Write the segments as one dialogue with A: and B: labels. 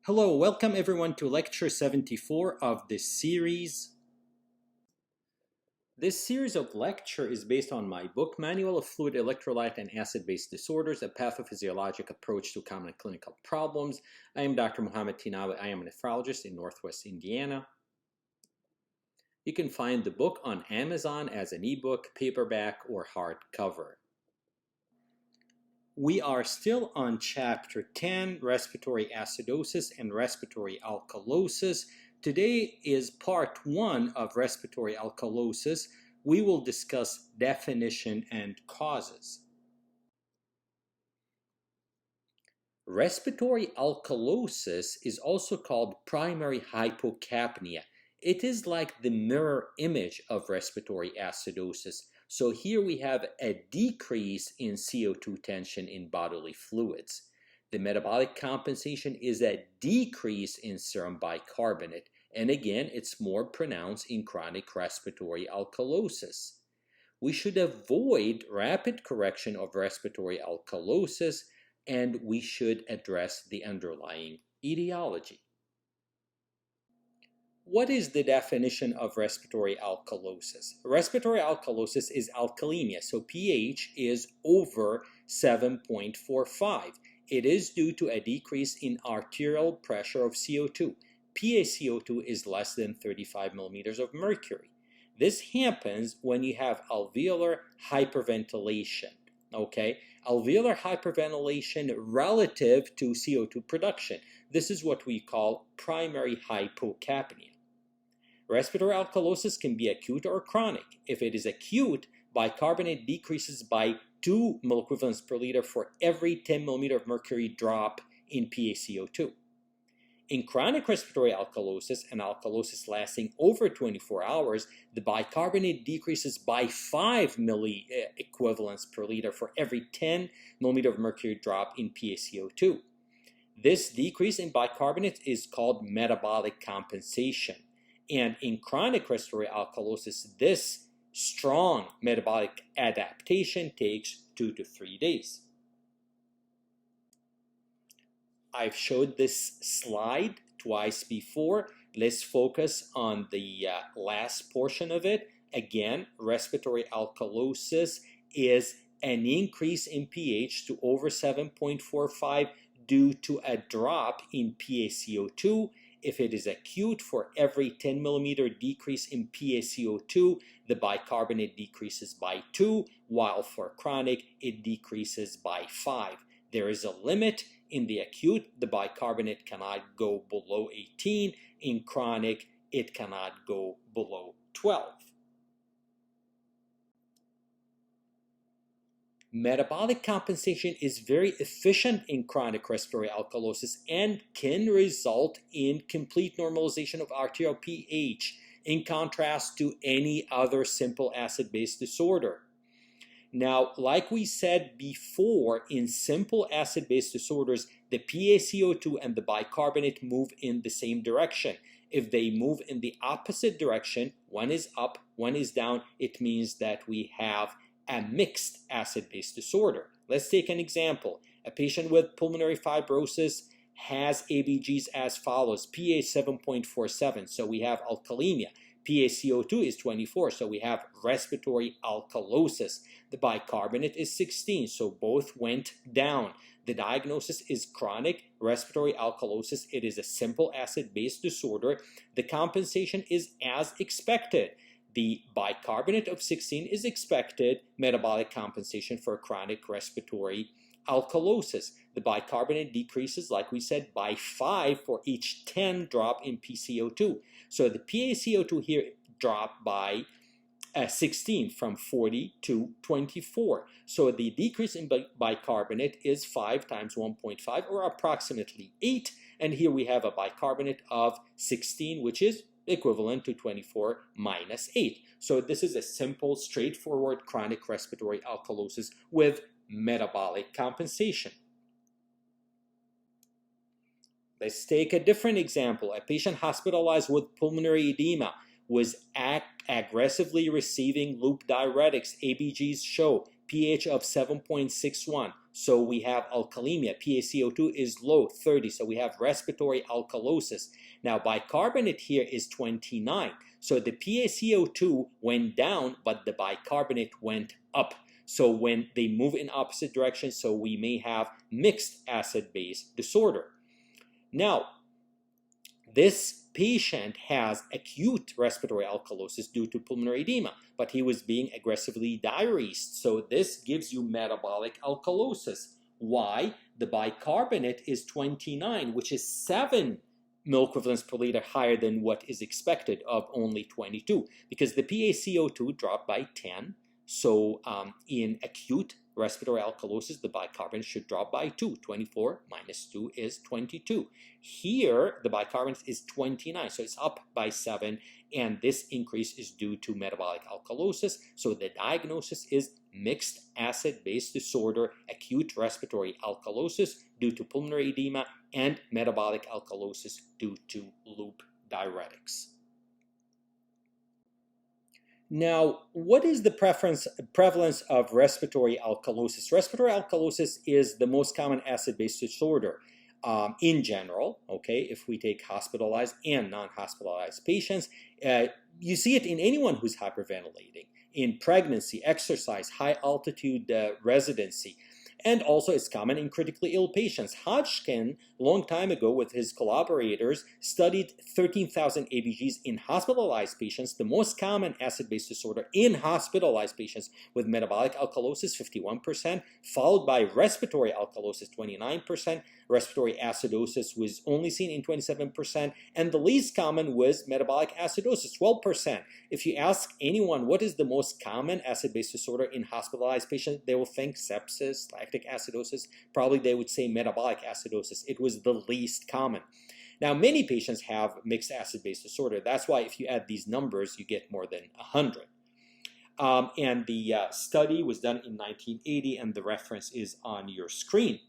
A: Hello, welcome everyone to lecture 74 of this series. This series of lecture is based on my book, Manual of Fluid, Electrolyte, and Acid-Base Disorders, a Pathophysiologic Approach to Common Clinical Problems. I am Dr. Mohammad Tinawi. I am a nephrologist in Northwest Indiana. You can find the book on Amazon as an ebook, paperback, or hardcover. We are still on Chapter 10, Respiratory Acidosis and Respiratory Alkalosis. Today is Part 1 of Respiratory Alkalosis. We will discuss definition and causes. Respiratory alkalosis is also called primary hypocapnia. It is like the mirror image of respiratory acidosis. So here we have a decrease in CO2 tension in bodily fluids. The metabolic compensation is a decrease in serum bicarbonate, and again, it's more pronounced in chronic respiratory alkalosis. We should avoid rapid correction of respiratory alkalosis, and we should address the underlying etiology. What is the definition of respiratory alkalosis? Respiratory alkalosis is alkalemia, so pH is over 7.45. It is due to a decrease in arterial pressure of CO2. PaCO2 is less than 35 millimeters of mercury. This happens when you have alveolar hyperventilation. Okay, alveolar hyperventilation relative to CO2 production. This is what we call primary hypocapnia. Respiratory alkalosis can be acute or chronic. If it is acute, bicarbonate decreases by 2 milliequivalents per liter for every 10 millimeter of mercury drop in PaCO2. In chronic respiratory alkalosis and alkalosis lasting over 24 hours, the bicarbonate decreases by 5 milliequivalents per liter for every 10 millimeter of mercury drop in PaCO2. This decrease in bicarbonate is called metabolic compensation. And in chronic respiratory alkalosis, this strong metabolic adaptation takes 2 to 3 days. I've showed this slide twice before. Let's focus on the last portion of it. Again, respiratory alkalosis is an increase in pH to over 7.45 due to a drop in PaCO2. If it is acute, for every 10 millimeter decrease in PaCO2, the bicarbonate decreases by 2, while for chronic, it decreases by 5. There is a limit. In the acute, the bicarbonate cannot go below 18. In chronic, it cannot go below 12. Metabolic compensation is very efficient in chronic respiratory alkalosis and can result in complete normalization of arterial pH, in contrast to any other simple acid-base disorder. Now, like we said before, in simple acid-base disorders, the PaCO2 and the bicarbonate move in the same direction. If they move in the opposite direction, one is up, one is down, it means that we have a mixed acid-base disorder. Let's take an example. A patient with pulmonary fibrosis has ABGs as follows: pH 7.47, so we have alkalemia. PaCO2 is 24, so we have respiratory alkalosis. The bicarbonate is 16, so both went down. The diagnosis is chronic respiratory alkalosis. It is a simple acid-base disorder. The compensation is as expected. The bicarbonate of 16 is expected metabolic compensation for chronic respiratory alkalosis. The bicarbonate decreases, like we said, by 5 for each 10 drop in PaCO2. So the PaCO2 here dropped by 16 from 40 to 24. So the decrease in bicarbonate is 5 times 1.5, or approximately 8. And here we have a bicarbonate of 16, which is equivalent to 24 minus 8. So this is a simple, straightforward chronic respiratory alkalosis with metabolic compensation. Let's take a different example. A patient hospitalized with pulmonary edema was aggressively receiving loop diuretics. ABGs show pH of 7.61. so we have alkalemia. PaCO2 is low, 30, so we have respiratory alkalosis. Now bicarbonate here is 29, so the PaCO2 went down, but the bicarbonate went up. So when they move in opposite directions, so we may have mixed acid-base disorder. Now, this patient has acute respiratory alkalosis due to pulmonary edema, but he was being aggressively diuresed. So this gives you metabolic alkalosis. Why? The bicarbonate is 29, which is 7 milliequivalents per liter higher than what is expected of only 22, because the PaCO2 dropped by 10. So in acute respiratory alkalosis, the bicarbonate should drop by 2. 24 minus 2 is 22. Here, the bicarbonate is 29, so it's up by 7, and this increase is due to metabolic alkalosis. So the diagnosis is mixed acid-base disorder, acute respiratory alkalosis due to pulmonary edema, and metabolic alkalosis due to loop diuretics. Now, what is the prevalence of respiratory alkalosis? Respiratory alkalosis is the most common acid-base disorder in general, okay, if we take hospitalized and non-hospitalized patients. You see it in anyone who's hyperventilating, in pregnancy, exercise, high-altitude residency. And also it's common in critically ill patients. Hodgkin, a long time ago with his collaborators, studied 13,000 ABGs in hospitalized patients. The most common acid-base disorder in hospitalized patients with metabolic alkalosis, 51%, followed by respiratory alkalosis, 29%. Respiratory acidosis was only seen in 27%, and the least common was metabolic acidosis, 12%. If you ask anyone what is the most common acid-base disorder in hospitalized patients, they will think sepsis, lactic acidosis. Probably they would say metabolic acidosis. It was the least common. Now, many patients have mixed acid-base disorder. That's why if you add these numbers, you get more than 100. And the study was done in 1980, and the reference is on your screen.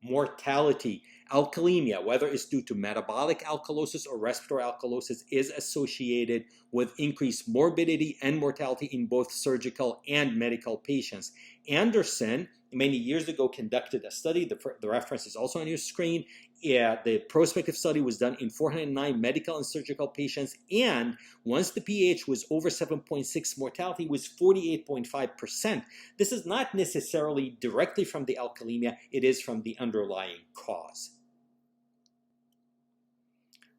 A: Mortality, alkalemia, whether it's due to metabolic alkalosis or respiratory alkalosis, is associated with increased morbidity and mortality in both surgical and medical patients. Anderson, many years ago, conducted a study. The reference is also on your screen. The prospective study was done in 409 medical and surgical patients, and once the pH was over 7.6, mortality was 48.5%. This is not necessarily directly from the alkalemia, it is from the underlying cause.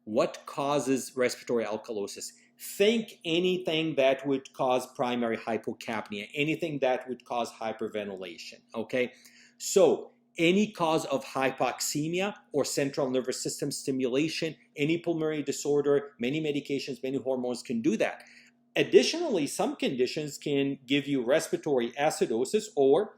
A: What causes respiratory alkalosis? Think anything that would cause primary hypocapnia, anything that would cause hyperventilation, okay? So, any cause of hypoxemia or central nervous system stimulation, any pulmonary disorder, many medications, many hormones can do that. Additionally, some conditions can give you respiratory acidosis or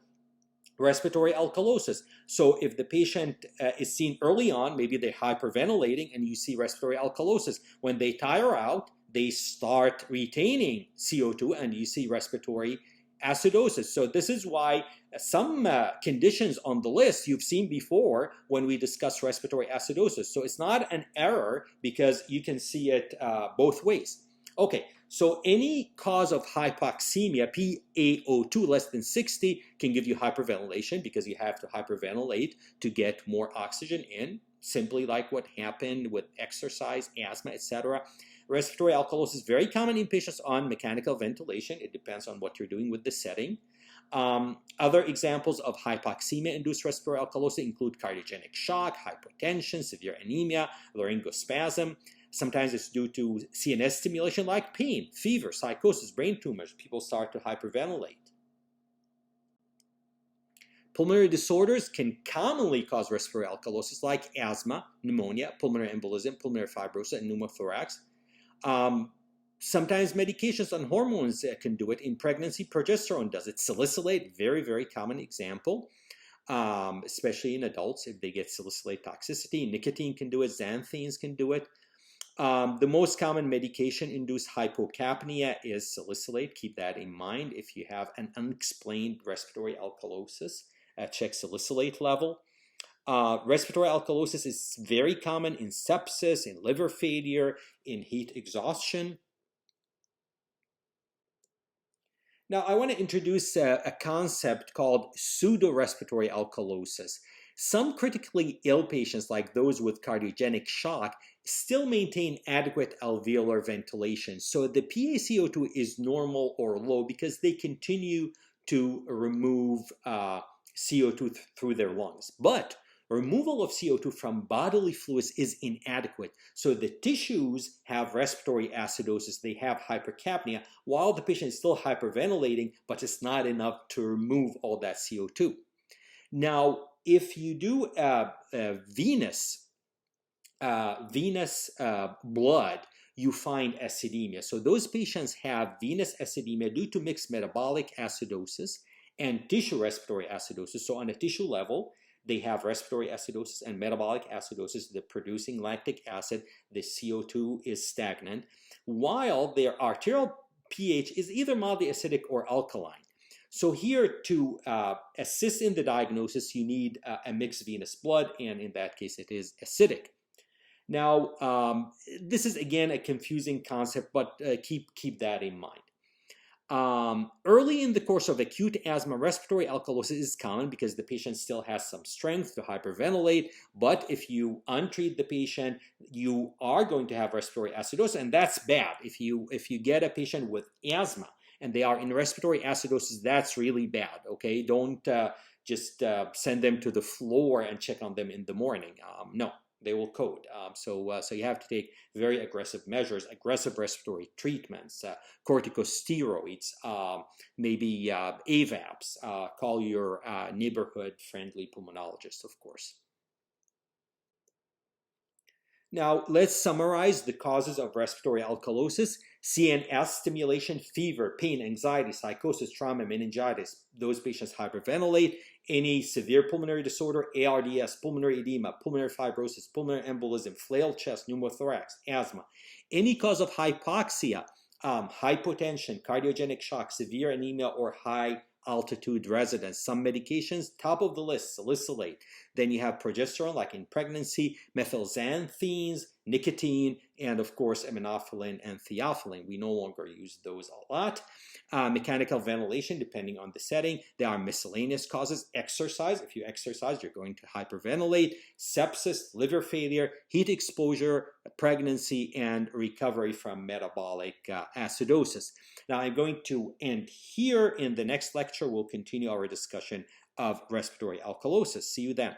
A: respiratory alkalosis. So if the patient is seen early on, maybe they're hyperventilating and you see respiratory alkalosis. When they tire out, they start retaining CO2 and you see respiratory acidosis. So this is why some conditions on the list you've seen before when we discuss respiratory acidosis. So it's not an error because you can see it both ways. Okay, so any cause of hypoxemia, PaO2 less than 60, can give you hyperventilation because you have to hyperventilate to get more oxygen in, simply like what happened with exercise, asthma, etc. Respiratory alkalosis is very common in patients on mechanical ventilation. It depends on what you're doing with the setting. Other examples of hypoxemia-induced respiratory alkalosis include cardiogenic shock, hypotension, severe anemia, laryngospasm. Sometimes it's due to CNS stimulation like pain, fever, psychosis, brain tumors. People start to hyperventilate. Pulmonary disorders can commonly cause respiratory alkalosis like asthma, pneumonia, pulmonary embolism, pulmonary fibrosis, and pneumothorax. Sometimes medications on hormones can do it. In pregnancy, progesterone does it. Salicylate, very, very common example, especially in adults if they get salicylate toxicity. Nicotine can do it. Xanthines can do it. The most common medication-induced hypocapnia is salicylate. Keep that in mind. If you have an unexplained respiratory alkalosis, check salicylate level. Respiratory alkalosis is very common in sepsis, in liver failure, in heat exhaustion. Now, I want to introduce a concept called pseudo-respiratory alkalosis. Some critically ill patients, like those with cardiogenic shock, still maintain adequate alveolar ventilation. So the PaCO2 is normal or low because they continue to remove CO2 through their lungs. But removal of CO2 from bodily fluids is inadequate. So the tissues have respiratory acidosis, they have hypercapnia, while the patient is still hyperventilating, but it's not enough to remove all that CO2. Now, if you do venous blood, you find acidemia. So those patients have venous acidemia due to mixed metabolic acidosis and tissue respiratory acidosis. So on a tissue level, they have respiratory acidosis and metabolic acidosis. They're producing lactic acid. The CO2 is stagnant, while their arterial pH is either mildly acidic or alkaline. So here, to assist in the diagnosis, you need a mixed venous blood, and in that case, it is acidic. Now, this is again a confusing concept, but keep that in mind. Early in the course of acute asthma, respiratory alkalosis is common because the patient still has some strength to hyperventilate. But if you untreat the patient, you are going to have respiratory acidosis, and that's bad. If you get a patient with asthma and they are in respiratory acidosis, that's really bad. Okay, don't just send them to the floor and check on them in the morning. No. They will code. So you have to take very aggressive measures, aggressive respiratory treatments, corticosteroids, maybe AVAPs. Call your neighborhood-friendly pulmonologist, of course. Now, let's summarize the causes of respiratory alkalosis. CNS stimulation, fever, pain, anxiety, psychosis, trauma, meningitis. Those patients hyperventilate. Any severe pulmonary disorder, ARDS, pulmonary edema, pulmonary fibrosis, pulmonary embolism, flail chest, pneumothorax, asthma. Any cause of hypoxia, hypotension, cardiogenic shock, severe anemia, or high altitude residence. Some medications, top of the list, salicylate. Then you have progesterone, like in pregnancy, methylxanthines, nicotine, and of course aminophylline and theophylline. We no longer use those a lot. Mechanical ventilation, depending on the setting. There are miscellaneous causes. Exercise, if you exercise, you're going to hyperventilate. Sepsis, liver failure, heat exposure, pregnancy, and recovery from metabolic acidosis. Now I'm going to end here. In the next lecture, we'll continue our discussion of respiratory alkalosis. See you then.